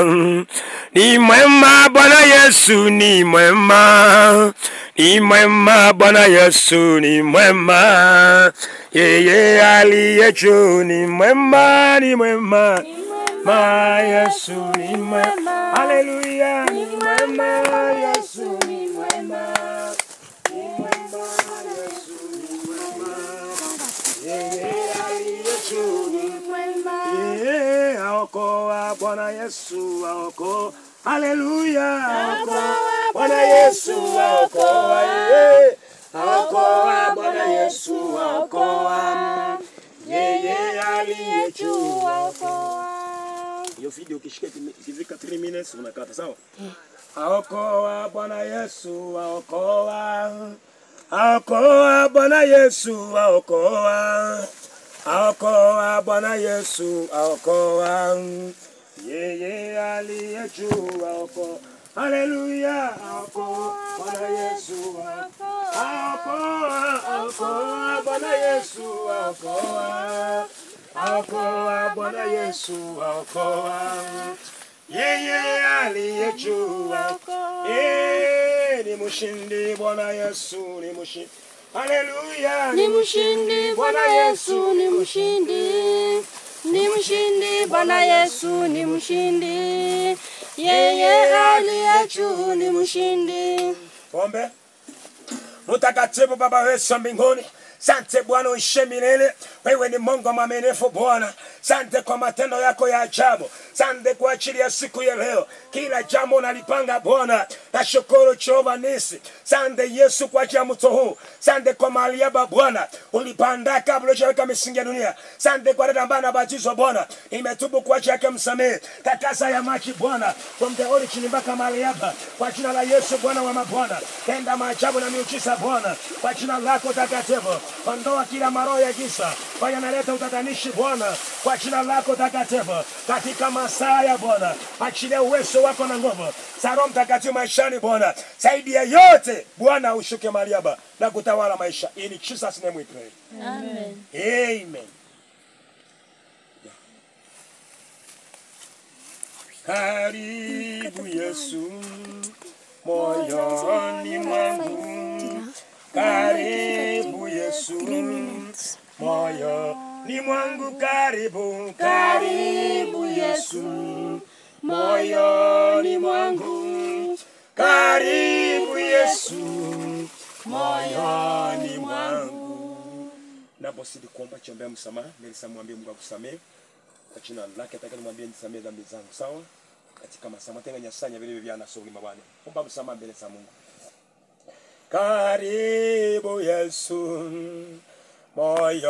Ni mwema Bwana Yesu, ni mwema. Ni mwema Bwana Yesu, ni mwema. Yeye aliye juu ni mwema, ni mwema. Ma Yesu ni mwema. Haleluya, ni mwema. Yesu ni mwema. Ni mwema Yesu ni mwema. Yeye aliye juu ni mwema. Yeye aokoa Bwana Yesu aokoa. Haleluya, aokoa Bwana Yesu aokoa. Yeye aokoa Bwana Yesu aokoa. Yeye aliye juu aokoa. Hiyo video ukishika ikifika 3 minutes unakata, sawa? Aokoa Bwana Yesu aokoa. Aokoa Bwana Yesu aokoa. Aokoa Bwana Yesu aokoa. Yeye aliye juu aokoa. Haleluya, aokoa Bwana Yesu aokoa. Aokoa Bwana Yesu aokoa. Aokoa Bwana Yesu aokoa. Yeye aliye juu aokoa. Ni mshindi Bwana Yesu, ni mshindi. Haleluya, ni mshindi Bwana Yesu, ni mshindi. Ni mshindi Bwana Yesu, ni mshindi. Yeye aliye juu ni mshindi. Ombe. Mtakatifu Baba wetu mbinguni, asante Bwana uishe milele. Wewe ni Mungu mwaminifu Bwana. Asante kwa matendo yako ya ajabu. Asante kwa ajili ya siku ya leo. Kila jambo unalipanga Bwana. Nashukuru Jehova Nisi. Asante Yesu kwa ajili ya mto huu. Asante kwa mahali hapa Bwana. Ulipanda kabla hujaweka misingi ya dunia. Asante kwa dada ambaye anabatizwa Bwana. Nimetubu kwa ajili yake, msamehe. Takasa ya maji Bwana. From the origin mpaka mahali hapa. Kwa jina la Yesu Bwana wa mabwana. Tenda maajabu na miujiza Bwana. Kwa jina lako takatifu. Ondoa kila maroho ya giza. Kwa yanaleta utatanishi Bwana. Kwa jina lako takatifu. Katika masaa ya Bwana. Achilia uwezo wako na nguvu. Roho Mtakatifu maishani Bwana. Zaidi ya yote Bwana ushuke mahali hapa na kutawala maisha. In Jesus name we pray. Amen. Amen. Karibu Yesu moyoni mwangu. Karibu Yesu moyoni mwangu. Karibu, karibu Yesu moyoni mwangu. Karibu Yesu moyoni mwangu. Naposidi kuomba chombe msamaha, nilishamwambia Mungu akusamehe. Kwa jina lake nataka nimwambie nisamehe dhambi zangu, sawa? Katika masama tenga nyasanya vile vile anasoma mabwana. Omba msamaha mbele za Mungu. Karibu Yesu moyoni